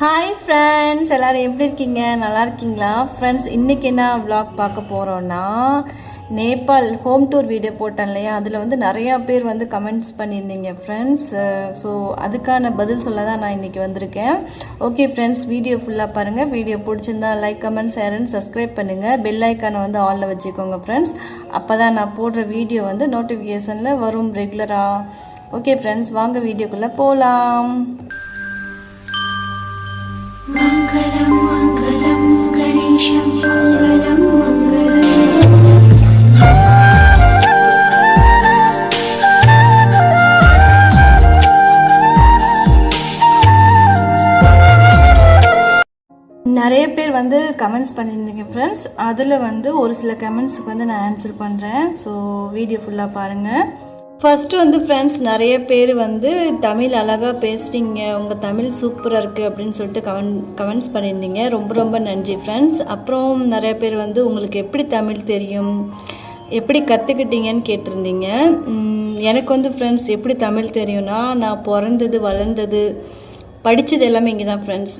Hi friends, எல்லோரும் எப்படி இருக்கீங்க? நல்லா இருக்கீங்களா? ஃப்ரெண்ட்ஸ், இன்றைக்கி என்ன vlog பார்க்க போகிறோன்னா, நேபாள் ஹோம் டூர் வீடியோ போட்டேன் இல்லையா, அதில் வந்து நிறையா பேர் வந்து கமெண்ட்ஸ் பண்ணியிருந்தீங்க ஃப்ரெண்ட்ஸ். ஸோ அதுக்கான பதில் சொல்ல தான் நான் இன்றைக்கி வந்திருக்கேன். ஓகே ஃப்ரெண்ட்ஸ், வீடியோ ஃபுல்லாக பாருங்கள். வீடியோ பிடிச்சிருந்தா like, comment, share and subscribe பண்ணுங்கள். பெல் ஐக்கானை வந்து ஆலில் வச்சுக்கோங்க ஃப்ரெண்ட்ஸ். அப்போ தான் நான் போடுற வீடியோ வந்து நோட்டிஃபிகேஷனில் வரும் ரெகுலராக. ஓகே ஃப்ரெண்ட்ஸ், வாங்க வீடியோக்குள்ளே போகலாம். மங்களம் மங்களம் கணேசம் மங்களம் மங்களம். நிறைய பேர் வந்து கமெண்ட்ஸ் பண்ணியிருந்தீங்க ஃப்ரெண்ட்ஸ். அதில் வந்து ஒரு சில கமெண்ட்ஸுக்கு வந்து நான் ஆன்சர் பண்ணுறேன். ஸோ வீடியோ ஃபுல்லாக பாருங்கள். ஃபஸ்ட்டு வந்து ஃப்ரெண்ட்ஸ், நிறைய பேர் வந்து தமிழ் அழகாக பேசுகிறீங்க, உங்கள் தமிழ் சூப்பராக இருக்குது அப்படின்னு சொல்லிட்டு கமெண்ட்ஸ் பண்ணியிருந்தீங்க. ரொம்ப ரொம்ப நன்றி ஃப்ரெண்ட்ஸ். அப்புறம் நிறைய பேர் வந்து உங்களுக்கு எப்படி தமிழ் தெரியும், எப்படி கற்றுக்கிட்டீங்கன்னு கேட்டிருந்தீங்க. எனக்கு வந்து ஃப்ரெண்ட்ஸ் எப்படி தமிழ் தெரியும்னா, நான் பிறந்தது வளர்ந்தது படித்தது எல்லாமே இங்கே தான் ஃப்ரெண்ட்ஸ்.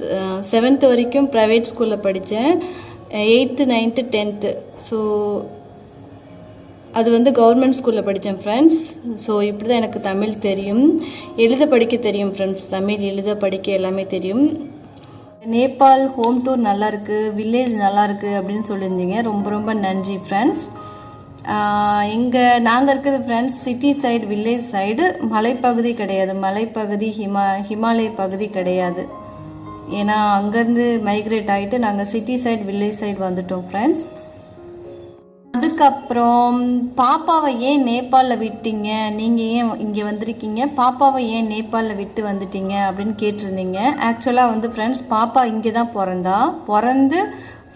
7th வரைக்கும் ப்ரைவேட் ஸ்கூலில் படித்தேன். 8th 9th 10th ஸோ அது வந்து கவர்மெண்ட் ஸ்கூலில் படித்தேன் ஃப்ரெண்ட்ஸ். ஸோ இப்படி தான் எனக்கு தமிழ் தெரியும். எழுத படிக்க தெரியும் ஃப்ரெண்ட்ஸ். தமிழ் எழுத படிக்க எல்லாமே தெரியும். நேபாள் ஹோம் டூர் நல்லாயிருக்கு, வில்லேஜ் நல்லாயிருக்கு அப்படின்னு சொல்லியிருந்தீங்க. ரொம்ப ரொம்ப நன்றி ஃப்ரெண்ட்ஸ். நாங்கள் இருக்கிறது friends city side, village side. மலைப்பகுதி கிடையாது, மலைப்பகுதி ஹிமாலய பகுதி கிடையாது. ஏன்னா அங்கேருந்து மைக்ரேட் ஆகிட்டு நாங்கள் சிட்டி சைடு, வில்லேஜ் சைடு வந்துட்டோம் ஃப்ரெண்ட்ஸ். அதுக்கப்புறம் பாப்பாவை ஏன் நேபாளில் விட்டீங்க, நீங்கள் ஏன் இங்கே வந்திருக்கீங்க, பாப்பாவை ஏன் நேபாளில் விட்டு வந்துட்டீங்க அப்படின்னு கேட்டிருந்தீங்க. ஆக்சுவலாக வந்து ஃப்ரெண்ட்ஸ், பாப்பா இங்கே தான் பிறந்து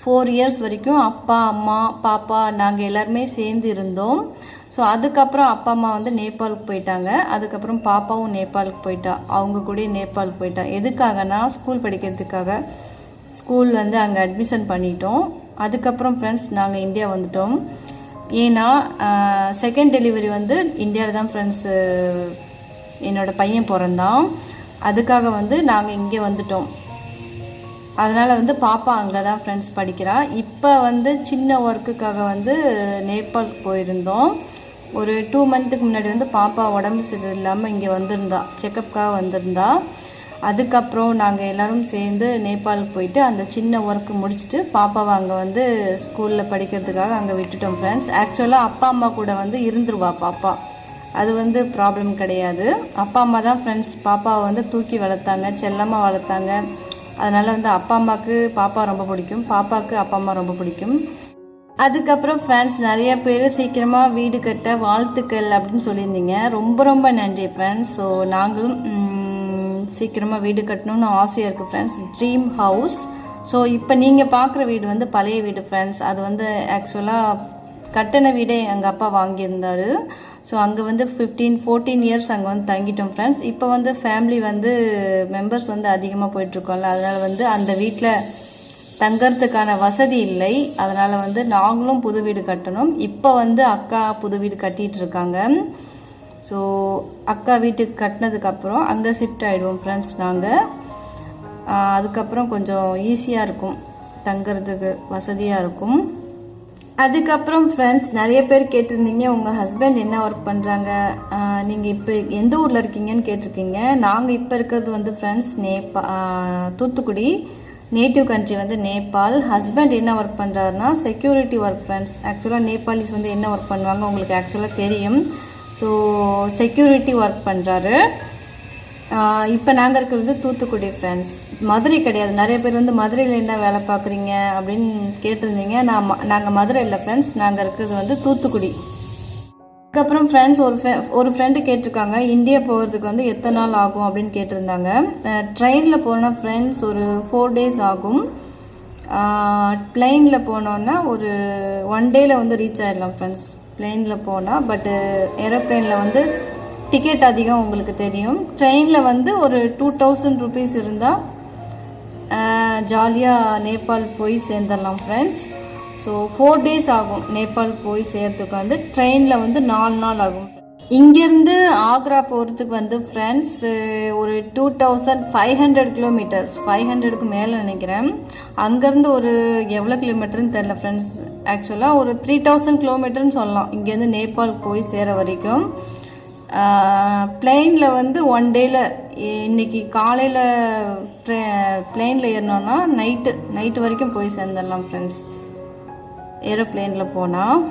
4 years வரைக்கும் அப்பா, அம்மா, பாப்பா நாங்கள் எல்லாருமே சேர்ந்து இருந்தோம். ஸோ அதுக்கப்புறம் அப்பா அம்மா வந்து நேபாளுக்கு போயிட்டாங்க. அதுக்கப்புறம் பாப்பாவும் நேபாளுக்கு போயிட்டா, அவங்க கூட நேபாளுக்கு போயிட்டா. எதுக்காகனா ஸ்கூல் படிக்கிறதுக்காக. ஸ்கூல் வந்து அங்கே அட்மிஷன் பண்ணிட்டோம். அதுக்கப்புறம் ஃப்ரெண்ட்ஸ் நாங்கள் இந்தியா வந்துட்டோம். ஏன்னா செகண்ட் டெலிவரி வந்து இந்தியாவில் தான் ஃப்ரெண்ட்ஸ் என்னோடய பையன் பிறந்தான். அதுக்காக வந்து நாங்கள் இங்கே வந்துட்டோம். அதனால் வந்து பாப்பா அங்கே தான் ஃப்ரெண்ட்ஸ் படிக்கிறா. இப்போ வந்து சின்ன ஒர்க்குக்காக வந்து நேபாளுக்கு போயிருந்தோம். ஒரு 2 months முன்னாடி வந்து பாப்பா உடம்பு சரியில்லாமல் இங்கே வந்திருந்தா, செக்கப்புக்காக வந்திருந்தா. அதுக்கப்புறம் நாங்கள் எல்லோரும் சேர்ந்து நேபாளுக்கு போயிட்டு அந்த சின்ன ஒர்க்கு முடிச்சுட்டு பாப்பாவை அங்கே வந்து ஸ்கூலில் படிக்கிறதுக்காக அங்கே விட்டுட்டோம் ஃப்ரெண்ட்ஸ். ஆக்சுவலாக அப்பா அம்மா கூட வந்து இருந்துருவா பாப்பா, அது வந்து ப்ராப்ளம் கிடையாது. அப்பா அம்மா தான் ஃப்ரெண்ட்ஸ் பாப்பாவை வந்து தூக்கி வளர்த்தாங்க, செல்லமாக வளர்த்தாங்க. அதனால் வந்து அப்பா அம்மாவுக்கு பாப்பா ரொம்ப பிடிக்கும், பாப்பாவுக்கு அப்பா அம்மா ரொம்ப பிடிக்கும். அதுக்கப்புறம் ஃப்ரெண்ட்ஸ், நிறைய பேர் சீக்கிரமாக வீடு கட்ட வாழ்த்துக்கள் அப்படின்னு சொல்லியிருந்தீங்க. ரொம்ப ரொம்ப நன்றி ஃப்ரெண்ட்ஸ். ஸோ நாங்களும் சீக்கிரமாக வீடு கட்டணும்னு ஆசையாக இருக்குது ஃப்ரெண்ட்ஸ். Dream house. ஸோ இப்போ நீங்கள் பார்க்குற வீடு வந்து பழைய வீடு ஃப்ரெண்ட்ஸ். அது வந்து ஆக்சுவலாக கட்டின வீடே எங்கள் அப்பா வாங்கியிருந்தார். ஸோ அங்கே வந்து 14 years அங்கே வந்து தங்கிட்டோம் ஃப்ரெண்ட்ஸ். இப்போ வந்து ஃபேமிலி வந்து மெம்பர்ஸ் வந்து அதிகமாக போயிட்டுருக்கோம்ல, அதனால் வந்து அந்த வீட்டில் தங்கிறதுக்கான வசதி இல்லை. அதனால் வந்து நாங்களும் புது வீடு கட்டணும். இப்போ வந்து அக்கா புது வீடு கட்டிகிட்டு இருக்காங்க. ஸோ அக்கா வீட்டுக்கு கட்டினதுக்கப்புறம் அங்கே ஷிஃப்ட் ஆகிடுவோம் ஃப்ரெண்ட்ஸ் நாங்கள். அதுக்கப்புறம் கொஞ்சம் ஈஸியாக இருக்கும், தங்கிறதுக்கு வசதியாக இருக்கும். அதுக்கப்புறம் ஃப்ரெண்ட்ஸ், நிறைய பேர் கேட்டிருந்தீங்க உங்கள் ஹஸ்பண்ட் என்ன ஒர்க் பண்ணுறாங்க, நீங்கள் இப்போ எந்த ஊரில் இருக்கீங்கன்னு கேட்டிருக்கீங்க. நாங்கள் இப்போ இருக்கிறது வந்து ஃப்ரெண்ட்ஸ் தூத்துக்குடி. நேட்டிவ் கண்ட்ரி வந்து நேபாள். ஹஸ்பண்ட் என்ன ஒர்க் பண்ணுறாருன்னா செக்யூரிட்டி ஒர்க் ஃப்ரெண்ட்ஸ். ஆக்சுவலாக நேபாளிஸ் வந்து என்ன ஒர்க் பண்ணுவாங்க உங்களுக்கு ஆக்சுவலாக தெரியும். ஸோ செக்யூரிட்டி ஒர்க் பண்ணுறாரு. இப்போ நாங்கள் இருக்கிறது தூத்துக்குடி ஃப்ரெண்ட்ஸ், மதுரை கிடையாது. நிறைய பேர் வந்து மதுரையில் என்ன வேலை பார்க்குறீங்க அப்படின்னு கேட்டிருந்தீங்க. நாங்கள் மதுரை இல்லை ஃப்ரெண்ட்ஸ், நாங்கள் இருக்கிறது வந்து தூத்துக்குடி. அதுக்கப்புறம் ஃப்ரெண்ட்ஸ், ஒரு ஃப்ரெண்டு கேட்டிருக்காங்க இந்தியா போகிறதுக்கு வந்து எத்தனை நாள் ஆகும் அப்படின்னு கேட்டிருந்தாங்க. ட்ரெயினில் போனால் ஃப்ரெண்ட்ஸ் ஒரு 4 days ஆகும். பிளெயினில் போனோன்னா ஒரு 1 day வந்து ரீச் ஆகிடலாம் ஃப்ரெண்ட்ஸ் பிளெயினில் போனால். பட்டு ஏரோப்ளேனில் வந்து டிக்கெட் அதிகம், உங்களுக்கு தெரியும். ட்ரெயினில் வந்து ஒரு 2000 rupees இருந்தால் ஜாலியாக நேபாள் போய் சேர்ந்துடலாம் ஃப்ரெண்ட்ஸ். ஸோ 4 days ஆகும் நேபாள் போய் சேர்றதுக்கு. வந்து ட்ரெயினில் வந்து 4 நாள் ஆகும். இங்கேருந்து ஆக்ரா போகிறதுக்கு வந்து ஃப்ரெண்ட்ஸ் ஒரு 2500 கிலோமீட்டர்ஸ், 500க்கு மேலே நினைக்கிறேன். அங்கேருந்து ஒரு எவ்வளோ கிலோமீட்டர்னு தெரில ஃப்ரெண்ட்ஸ். ஆக்சுவலாக ஒரு 3000 கிலோமீட்டர்னு சொல்லலாம் இங்கேருந்து நேபாள் போய் சேர வரைக்கும். பிளெயினில் வந்து 1 டேயில், இன்றைக்கி காலையில் பிளெயினில் ஏறினோன்னா நைட்டு வரைக்கும் போய் சேர்ந்துடலாம் ஃப்ரெண்ட்ஸ், ஏரோப்ளேனில் போனால்.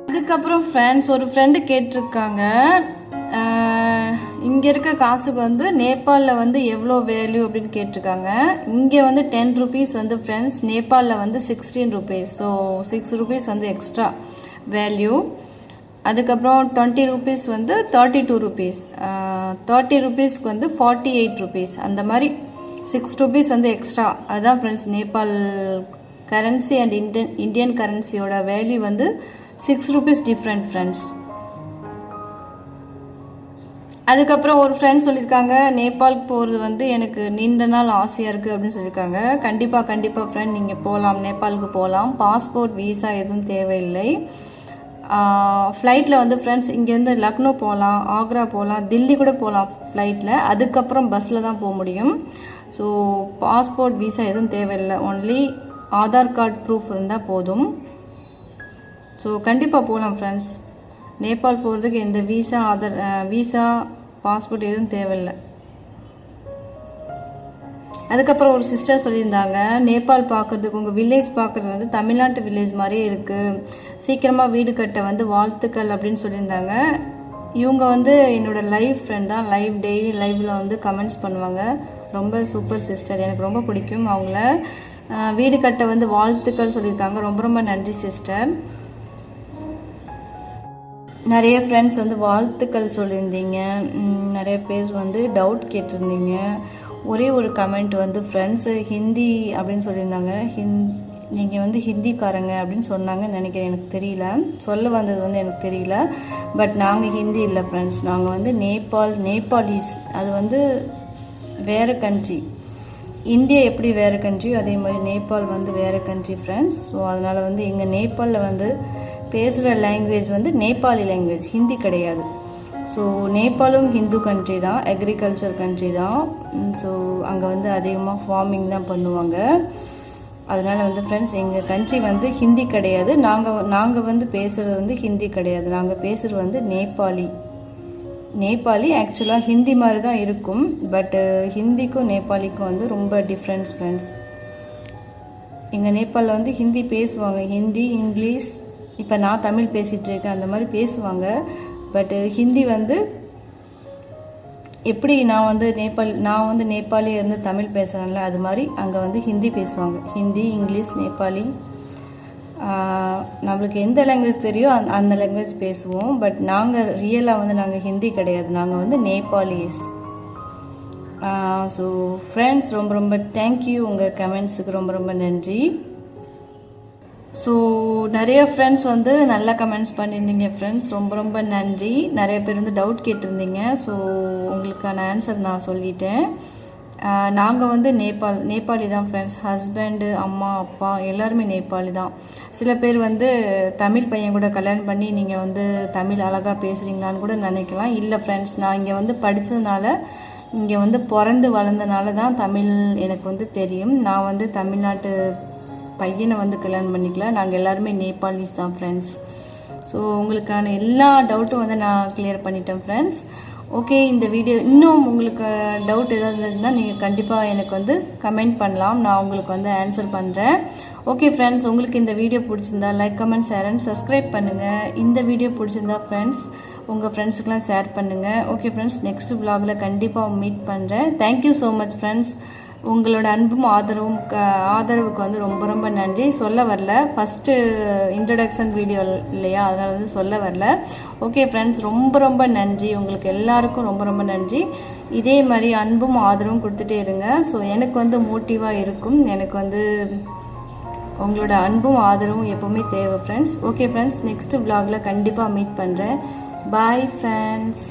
அதுக்கப்புறம் ஃப்ரெண்ட்ஸ், ஒரு ஃப்ரெண்டு கேட்டிருக்காங்க, இங்கே இருக்க காசுக்கு வந்து நேபாளில் வந்து எவ்வளோ வேல்யூ அப்படின்னு கேட்டிருக்காங்க. இங்கே வந்து 10 rupees வந்து ஃப்ரெண்ட்ஸ், நேபாளில் வந்து 16 rupees. ஸோ 6 rupees வந்து எக்ஸ்ட்ரா வேல்யூ. அதுக்கப்புறம் 20 rupees வந்து 32 rupees, 30 rupeesக்கு வந்து 48 rupees. அந்த மாதிரி 6 rupees வந்து எக்ஸ்ட்ரா. அதுதான் friends Nepal currency and Indian கரன்சியோட வேல்யூ வந்து 6 rupees டிஃப்ரெண்ட் ஃப்ரெண்ட்ஸ். அதுக்கப்புறம் ஒரு ஃப்ரெண்ட் சொல்லியிருக்காங்க, நேபாளுக்கு போகிறது வந்து எனக்கு நீண்ட நாள் ஆசையாக இருக்குது அப்படின்னு சொல்லியிருக்காங்க. கண்டிப்பாக ஃப்ரெண்ட் நீங்கள் போகலாம், நேபாளுக்கு போகலாம். பாஸ்போர்ட் வீசா எதுவும் தேவையில்லை. ஃப்ளைட்டில் வந்து ஃப்ரெண்ட்ஸ் இங்கேருந்து லக்னோ போகலாம், ஆக்ரா போகலாம், தில்லி கூட போகலாம் ஃப்ளைட்டில். அதுக்கப்புறம் பஸ்ஸில் தான் போக முடியும். ஸோ பாஸ்போர்ட் வீசா எதுவும் தேவையில்லை, ஒன்லி ஆதார் கார்டு ப்ரூஃப் இருந்தால் போதும். ஸோ கண்டிப்பாக போகலாம் ஃப்ரெண்ட்ஸ். நேபாள் போகிறதுக்கு எந்த வீசா பாஸ்போர்ட் எதுவும் தேவையில்லை. அதுக்கப்புறம் ஒரு சிஸ்டர் சொல்லியிருந்தாங்க, நேபாள் பார்க்குறதுக்கு உங்கள் வில்லேஜ் பார்க்குறது வந்து தமிழ்நாட்டு வில்லேஜ் மாதிரியே இருக்குது, சீக்கிரமாக வீடு கட்ட வந்து வாழ்த்துக்கள் அப்படின்னு சொல்லியிருந்தாங்க. இவங்க வந்து என்னோடய லைவ் ஃப்ரெண்ட் தான், டெய்லி லைவில் வந்து கமெண்ட்ஸ் பண்ணுவாங்க. ரொம்ப சூப்பர் சிஸ்டர், எனக்கு ரொம்ப பிடிக்கும் அவங்கள. வீடு கட்ட வந்து வாழ்த்துக்கள் சொல்லியிருக்காங்க. ரொம்ப நன்றி சிஸ்டர். நிறைய ஃப்ரெண்ட்ஸ் வந்து வாழ்த்துக்கள் சொல்லியிருந்தீங்க, நிறைய பேர் வந்து டவுட் கேட்டிருந்தீங்க. ஒரே ஒரு கமெண்ட் வந்து ஃப்ரெண்ட்ஸு ஹிந்தி அப்படின்னு சொல்லியிருந்தாங்க. நீங்கள் வந்து ஹிந்திக்காரங்க அப்படின்னு சொன்னாங்கன்னு நினைக்கிறேன், எனக்கு தெரியல, சொல்ல வந்தது வந்து எனக்கு தெரியல. பட் நாங்கள் ஹிந்தி இல்லை ஃப்ரெண்ட்ஸ், நாங்கள் வந்து நேபாளிஸ். அது வந்து வேறு கண்ட்ரி. இந்தியா எப்படி வேறு கண்ட்ரியோ அதே மாதிரி நேபாள் வந்து வேறு கண்ட்ரி ஃப்ரெண்ட்ஸ். ஸோ அதனால் வந்து எங்கள் நேபாளில் வந்து பேசுகிற லாங்குவேஜ் வந்து நேபாளி லாங்குவேஜ், ஹிந்தி கிடையாது. ஸோ நேபாளும் ஹிந்து கண்ட்ரி தான், அக்ரிகல்ச்சர் கண்ட்ரி தான். ஸோ அங்கே வந்து அதிகமாக ஃபார்மிங் தான் பண்ணுவாங்க. அதனால் வந்து ஃப்ரெண்ட்ஸ் எங்கள் கண்ட்ரி வந்து ஹிந்தி கிடையாது. நாங்கள் வந்து பேசுகிறது வந்து ஹிந்தி கிடையாது, நாங்கள் பேசுகிறது வந்து நேபாளி. ஆக்சுவலாக ஹிந்தி மாதிரி தான் இருக்கும், பட்டு ஹிந்திக்கும் நேபாளிக்கும் வந்து ரொம்ப டிஃப்ரென்ஸ் ஃப்ரெண்ட்ஸ். எங்கள் நேபாளில் வந்து ஹிந்தி பேசுவாங்க, ஹிந்தி, இங்கிலீஷ். இப்போ நான் தமிழ் பேசிகிட்டு இருக்கேன், அந்த மாதிரி பேசுவாங்க. பட்டு ஹிந்தி வந்து எப்படி நான் வந்து நேபாளி இருந்து தமிழ் பேசுகிறேன்ல, அது மாதிரி அங்கே வந்து ஹிந்தி பேசுவாங்க. ஹிந்தி, இங்கிலீஷ், நேபாளி, நம்மளுக்கு எந்த லாங்குவேஜ் தெரியும் அந்த லாங்குவேஜ் பேசுவோம். பட் நாங்கள் ரியலாக வந்து நாங்கள் ஹிந்தி கிடையாது, நாங்கள் வந்து நேபாளிஸ். ஸோ ஃப்ரெண்ட்ஸ் ரொம்ப தேங்க்யூ, உங்கள் கமெண்ட்ஸுக்கு ரொம்ப நன்றி. ஸோ நிறைய ஃப்ரெண்ட்ஸ் வந்து நல்ல கமெண்ட்ஸ் பண்ணியிருந்தீங்க ஃப்ரெண்ட்ஸ், ரொம்ப நன்றி. நிறைய பேர் வந்து டவுட் கேட்டிருந்தீங்க. ஸோ உங்களுக்கான ஆன்சர் நான் சொல்லிட்டேன். நாங்கள் வந்து நேபாளி தான் ஃப்ரெண்ட்ஸ். ஹஸ்பண்டு, அம்மா, அப்பா எல்லாருமே நேபாளி தான். சில பேர் வந்து தமிழ் பையன் கூட கல்யாணம் பண்ணி நீங்கள் வந்து தமிழ் அழகாக பேசுகிறீங்களான்னு கூட நினைக்கலாம். இல்லை ஃப்ரெண்ட்ஸ், நான் இங்கே வந்து படித்ததுனால, இங்கே வந்து பிறந்து வளர்ந்தனால தான் தமிழ் எனக்கு வந்து தெரியும். நான் வந்து தமிழ்நாட்டு பையனை வந்து கல்யாணம் பண்ணிக்கல, நாங்கள் எல்லாருமே நேபாளிஸ் தான் ஃப்ரெண்ட்ஸ். ஸோ உங்களுக்கான எல்லா டவுட்டும் வந்து நான் கிளியர் பண்ணிட்டேன் ஃப்ரெண்ட்ஸ். ஓகே, இந்த வீடியோ இன்னும் உங்களுக்கு டவுட் ஏதாவது இருந்ததுன்னா நீங்கள் கண்டிப்பாக எனக்கு வந்து கமெண்ட் பண்ணலாம், நான் உங்களுக்கு வந்து ஆன்சர் பண்ணுறேன். ஓகே ஃப்ரெண்ட்ஸ், உங்களுக்கு இந்த வீடியோ பிடிச்சிருந்தா like, comment, share and subscribe பண்ணுங்கள். இந்த வீடியோ பிடிச்சிருந்தா ஃப்ரெண்ட்ஸ் உங்கள் ஃப்ரெண்ட்ஸுக்கெலாம் ஷேர் பண்ணுங்கள். ஓகே ஃப்ரெண்ட்ஸ், நெக்ஸ்ட் vlogல கண்டிப்பாக மீட் பண்ணுறேன். Thank you so much friends. உங்களோட அன்பும் ஆதரவுக்கு வந்து ரொம்ப நன்றி. சொல்ல வரல, ஃபஸ்ட்டு இன்ட்ரடக்ஷன் வீடியோ இல்லையா, அதனால் வந்து சொல்ல வரல. ஓகே ஃப்ரெண்ட்ஸ், ரொம்ப நன்றி. உங்களுக்கு எல்லாருக்கும் ரொம்ப நன்றி. இதே மாதிரி அன்பும் ஆதரவும் கொடுத்துட்டே இருங்க. ஸோ எனக்கு வந்து மோட்டிவாக இருக்கும். எனக்கு வந்து உங்களோட அன்பும் ஆதரவும் எப்போவுமே தேவை ஃப்ரெண்ட்ஸ். ஓகே ஃப்ரெண்ட்ஸ், நெக்ஸ்ட் vlogல கண்டிப்பாக மீட் பண்ணுறேன். Bye friends.